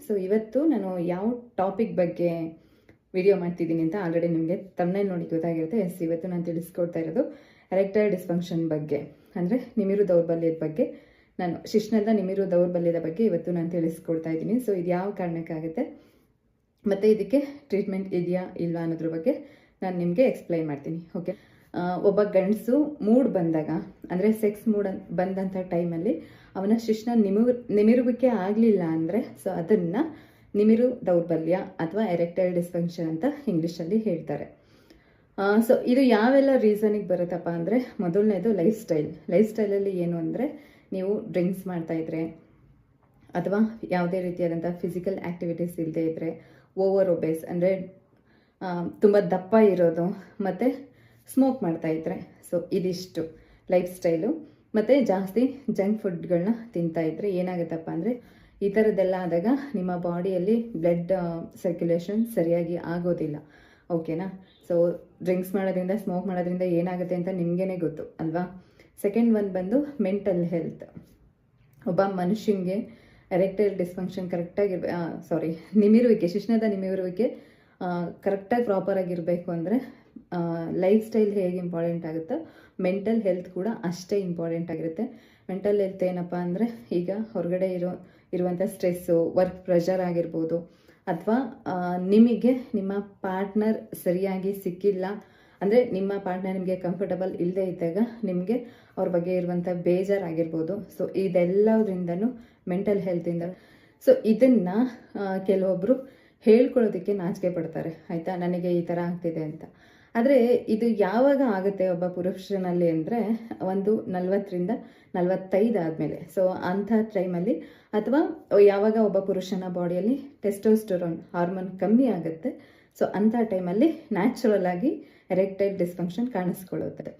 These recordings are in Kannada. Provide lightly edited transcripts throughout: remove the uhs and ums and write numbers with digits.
ಸೊ ಇವತ್ತು ನಾನು ಯಾವ ಟಾಪಿಕ್ ಬಗ್ಗೆ ವಿಡಿಯೋ ಮಾಡ್ತಿದ್ದೀನಿ ಅಂತ ಆಲ್ರೆಡಿ ನಿಮಗೆ ತಮ್ಮನೇಲಿ ನೋಡಿ ಗೊತ್ತಾಗಿರುತ್ತೆ. ಇವತ್ತು ನಾನು ತಿಳಿಸ್ಕೊಡ್ತಾ ಇರೋದು ಎರೆಕ್ಟೈಲ್ ಡಿಸ್ಫಂಕ್ಷನ್ ಬಗ್ಗೆ, ಅಂದರೆ ನಿಮಿರು ದೌರ್ಬಲ್ಯದ ಬಗ್ಗೆ. ನಾನು ಶಿಶ್ನದ ನಿಮಿರು ದೌರ್ಬಲ್ಯದ ಬಗ್ಗೆ ಇವತ್ತು ನಾನು ತಿಳಿಸ್ಕೊಡ್ತಾ ಇದ್ದೀನಿ. ಸೊ ಇದು ಯಾವ ಕಾರಣಕ್ಕಾಗುತ್ತೆ ಮತ್ತು ಇದಕ್ಕೆ ಟ್ರೀಟ್ಮೆಂಟ್ ಇದೆಯಾ ಇಲ್ವಾ ಅನ್ನೋದ್ರ ಬಗ್ಗೆ ನಾನು ನಿಮಗೆ ಎಕ್ಸ್ಪ್ಲೈನ್ ಮಾಡ್ತೀನಿ. ಓಕೆ, ಒಬ್ಬ ಗಂಡಸು ಮೂಡ್ ಬಂದಾಗ, ಅಂದರೆ ಸೆಕ್ಸ್ ಮೂಡ್ ಬಂದಂಥ ಟೈಮಲ್ಲಿ ಅವನ ಶಿಶ್ನ ನಿಮಿರುವಿಕೆ ಆಗಲಿಲ್ಲ ಅಂದರೆ ಸೊ ಅದನ್ನು ನಿಮಿರು ದೌರ್ಬಲ್ಯ ಅಥವಾ ಎರೆಕ್ಟೈಲ್ ಡಿಸ್ಫಂಕ್ಷನ್ ಅಂತ ಇಂಗ್ಲೀಷಲ್ಲಿ ಹೇಳ್ತಾರೆ. ಸೊ ಇದು ಯಾವೆಲ್ಲ ರೀಸನಿಗೆ ಬರುತ್ತಪ್ಪ ಅಂದರೆ, ಮೊದಲನೇದು ಲೈಫ್ ಸ್ಟೈಲಲ್ಲಿ ಏನು ಅಂದರೆ, ನೀವು ಡ್ರಿಂಕ್ಸ್ ಮಾಡ್ತಾಯಿದ್ರೆ ಅಥವಾ ಯಾವುದೇ ರೀತಿಯಾದಂಥ ಫಿಸಿಕಲ್ ಆ್ಯಕ್ಟಿವಿಟೀಸ್ ಇಲ್ಲದೆ ಇದ್ದರೆ, ಓವರ್ ಒಬೇಸ್ ಅಂದರೆ ತುಂಬ ದಪ್ಪ ಇರೋದು, ಮತ್ತು ಸ್ಮೋಕ್ ಮಾಡ್ತಾಯಿದ್ರೆ, ಸೊ ಇದಿಷ್ಟು ಲೈಫ್ ಸ್ಟೈಲು. ಮತ್ತು ಜಾಸ್ತಿ ಜಂಕ್ ಫುಡ್ಗಳನ್ನ ತಿಂತಾಯಿದ್ರೆ ಏನಾಗುತ್ತಪ್ಪ ಅಂದರೆ, ಈ ಥರದ್ದೆಲ್ಲ ಆದಾಗ ನಿಮ್ಮ ಬಾಡಿಯಲ್ಲಿ ಬ್ಲಡ್ ಸರ್ಕ್ಯುಲೇಷನ್ ಸರಿಯಾಗಿ ಆಗೋದಿಲ್ಲ. ಓಕೆನಾ? ಸೊ ಡ್ರಿಂಕ್ಸ್ ಮಾಡೋದ್ರಿಂದ, ಸ್ಮೋಕ್ ಮಾಡೋದ್ರಿಂದ ಏನಾಗುತ್ತೆ ಅಂತ ನಿಮಗೇ ಗೊತ್ತು ಅಲ್ವಾ. ಸೆಕೆಂಡ್ ಒನ್ ಬಂದು ಮೆಂಟಲ್ ಹೆಲ್ತ್. ಒಬ್ಬ ಮನುಷ್ಯನಿಗೆ ಎರೆಕ್ಟೈಲ್ ಡಿಸ್ಫಂಕ್ಷನ್ ನಿಮಿರುವಿಕೆ, ಶಿಶ್ನದ ನಿಮಿರುವಿಕೆ ಕರೆಕ್ಟಾಗಿ ಪ್ರಾಪರಾಗಿರಬೇಕು ಅಂದರೆ ಲೈಫ್ ಸ್ಟೈಲ್ ಹೇಗೆ ಇಂಪಾರ್ಟೆಂಟ್ ಆಗುತ್ತೋ ಮೆಂಟಲ್ ಹೆಲ್ತ್ ಕೂಡ ಅಷ್ಟೇ ಇಂಪಾರ್ಟೆಂಟ್ ಆಗಿರುತ್ತೆ. ಮೆಂಟಲ್ ಹೆಲ್ತ್ ಏನಪ್ಪ ಅಂದರೆ, ಈಗ ಹೊರಗಡೆ ಇರುವಂಥ ಸ್ಟ್ರೆಸ್ಸು, ವರ್ಕ್ ಪ್ರೆಷರ್ ಆಗಿರ್ಬೋದು, ಅಥವಾ ನಿಮಗೆ ನಿಮ್ಮ ಪಾರ್ಟ್ನರ್ ಸರಿಯಾಗಿ ಸಿಕ್ಕಿಲ್ಲ ಅಂದರೆ ನಿಮ್ಮ ಪಾರ್ಟ್ನರ್ ನಿಮಗೆ ಕಂಫರ್ಟಬಲ್ ಇಲ್ಲದೆ ಇದ್ದಾಗ ನಿಮಗೆ ಅವ್ರ ಬಗ್ಗೆ ಇರುವಂಥ ಬೇಜಾರಾಗಿರ್ಬೋದು. ಸೊ ಇದೆಲ್ಲದರಿಂದನೂ ಮೆಂಟಲ್ ಹೆಲ್ತಿಂದ. ಸೊ ಇದನ್ನು ಕೆಲವೊಬ್ಬರು ಹೇಳ್ಕೊಳ್ಳೋದಕ್ಕೆ ನಾಚಿಕೆ ಪಡ್ತಾರೆ, ಆಯಿತಾ, ನನಗೆ ಈ ಥರ ಆಗ್ತಿದೆ ಅಂತ. ಆದರೆ ಇದು ಯಾವಾಗ ಆಗುತ್ತೆ ಒಬ್ಬ ಪುರುಷನಲ್ಲಿ ಅಂದರೆ, ಒಂದು 40ರಿಂದ 45 ಆದಮೇಲೆ. ಸೊ ಅಂಥ ಟೈಮಲ್ಲಿ, ಅಥವಾ ಯಾವಾಗ ಒಬ್ಬ ಪುರುಷನ ಬಾಡಿಯಲ್ಲಿ ಟೆಸ್ಟೋಸ್ಟೆರೋನ್ ಹಾರ್ಮೋನ್ ಕಮ್ಮಿ ಆಗುತ್ತೆ, ಸೊ ಅಂಥ ಟೈಮಲ್ಲಿ ನ್ಯಾಚುರಲ್ ಆಗಿ ಎರೆಕ್ಟೈಲ್ ಡಿಸ್ಫಂಕ್ಷನ್ ಕಾಣಿಸ್ಕೊಳ್ಳುತ್ತದೆ.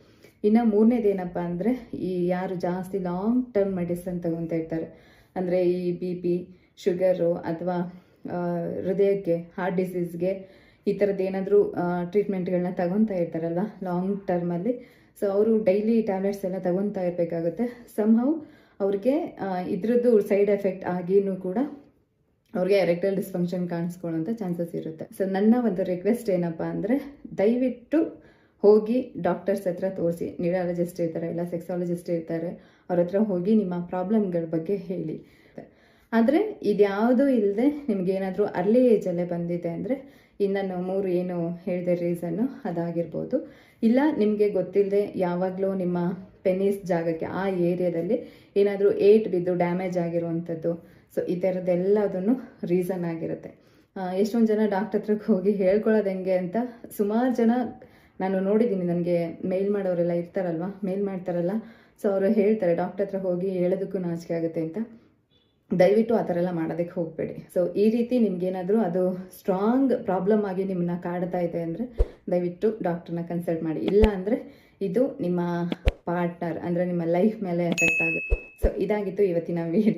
ಇನ್ನು ಮೂರನೇದೇನಪ್ಪ ಅಂದರೆ, ಈ ಯಾರು ಜಾಸ್ತಿ ಲಾಂಗ್ ಟರ್ಮ್ ಮೆಡಿಸನ್ ತಗೊತಾ ಇರ್ತಾರೆ, ಅಂದರೆ ಈ BP, ಶುಗರು, ಅಥವಾ ಹೃದಯಕ್ಕೆ, ಹಾರ್ಟ್ ಡಿಸೀಸ್ಗೆ, ಈ ಥರದ್ದು ಏನಾದರೂ ಟ್ರೀಟ್ಮೆಂಟ್ಗಳನ್ನ ತಗೊತಾ ಇರ್ತಾರಲ್ವ ಲಾಂಗ್ ಟರ್ಮಲ್ಲಿ, ಸೊ ಅವರು ಡೈಲಿ ಟ್ಯಾಬ್ಲೆಟ್ಸ್ ಎಲ್ಲ ತಗೊತಾ ಇರಬೇಕಾಗುತ್ತೆ. ಸಮ್ಹೌ ಅವ್ರಿಗೆ ಇದ್ರದ್ದು ಸೈಡ್ ಎಫೆಕ್ಟ್ ಆಗಿನೂ ಕೂಡ ಅವ್ರಿಗೆ ಎರೆಕ್ಟೈಲ್ ಡಿಸ್ಫಂಕ್ಷನ್ ಕಾಣಿಸ್ಕೊಳ್ಳೋಂಥ ಚಾನ್ಸಸ್ ಇರುತ್ತೆ. ಸೊ ನನ್ನ ಒಂದು ರಿಕ್ವೆಸ್ಟ್ ಏನಪ್ಪ ಅಂದರೆ, ದಯವಿಟ್ಟು ಹೋಗಿ ಡಾಕ್ಟರ್ಸ್ ಹತ್ರ ತೋರಿಸಿ. ನ್ಯೂರಾಲಜಿಸ್ಟ್ ಇರ್ತಾರೆ, ಇಲ್ಲ ಸೆಕ್ಸಾಲಜಿಸ್ಟ್ ಇರ್ತಾರೆ, ಅವ್ರ ಹತ್ರ ಹೋಗಿ ನಿಮ್ಮ ಪ್ರಾಬ್ಲಮ್ಗಳ ಬಗ್ಗೆ ಹೇಳಿ. ಆದರೆ ಇದ್ಯಾವುದೂ ಇಲ್ಲದೆ ನಿಮಗೇನಾದರೂ ಅರ್ಲಿ ಏಜಲ್ಲೇ ಬಂದಿದೆ ಅಂದರೆ, ಇನ್ನನ್ನು 3 ಏನು ಹೇಳಿದೆ ರೀಸನ್ನು ಅದಾಗಿರ್ಬೋದು. ಇಲ್ಲ ನಿಮಗೆ ಗೊತ್ತಿಲ್ಲದೆ ಯಾವಾಗಲೂ ನಿಮ್ಮ ಪೆನಿಸ್ ಜಾಗಕ್ಕೆ, ಆ ಏರಿಯಾದಲ್ಲಿ ಏನಾದರೂ ಏಟ್ ಬಿದ್ದು ಡ್ಯಾಮೇಜ್ ಆಗಿರುವಂಥದ್ದು, ಸೊ ಈ ಥರದ್ದೆಲ್ಲದನ್ನು ರೀಸನ್ ಆಗಿರುತ್ತೆ. ಎಷ್ಟೊಂದು ಜನ ಡಾಕ್ಟರ್ ಹತ್ರಕ್ಕೆ ಹೋಗಿ ಹೇಳ್ಕೊಳ್ಳೋದು ಹೆಂಗೆ ಅಂತ ಸುಮಾರು ಜನ ನಾನು ನೋಡಿದ್ದೀನಿ. ನನಗೆ ಮೇಲ್ ಮಾಡೋರೆಲ್ಲ ಇರ್ತಾರಲ್ವ, ಮೇಲ್ ಮಾಡ್ತಾರಲ್ಲ, ಸೊ ಅವರು ಹೇಳ್ತಾರೆ ಡಾಕ್ಟರ್ ಹತ್ರ ಹೋಗಿ ಹೇಳೋದಕ್ಕೂ ನಾಚಿಕೆ ಆಗುತ್ತೆ ಅಂತ. ದಯವಿಟ್ಟು ಆ ಥರ ಎಲ್ಲ ಮಾಡೋದಕ್ಕೆ ಹೋಗಬೇಡಿ. ಸೊ ಈ ರೀತಿ ನಿಮ್ಗೇನಾದರೂ ಅದು ಸ್ಟ್ರಾಂಗ್ ಪ್ರಾಬ್ಲಮ್ ಆಗಿ ನಿಮ್ಮನ್ನ ಕಾಡ್ತಾ ಇದೆ ಅಂದರೆ ದಯವಿಟ್ಟು ಡಾಕ್ಟ್ರನ್ನ ಕನ್ಸಲ್ಟ್ ಮಾಡಿ. ಇಲ್ಲ ಅಂದರೆ ಇದು ನಿಮ್ಮ ಪಾರ್ಟ್ನರ್ ಅಂದರೆ ನಿಮ್ಮ ಲೈಫ್ ಮೇಲೆ ಎಫೆಕ್ಟ್ ಆಗುತ್ತೆ. ಸೊ ಇದಾಗಿತ್ತು ಇವತ್ತಿನ ವಿಡಿಯೋ.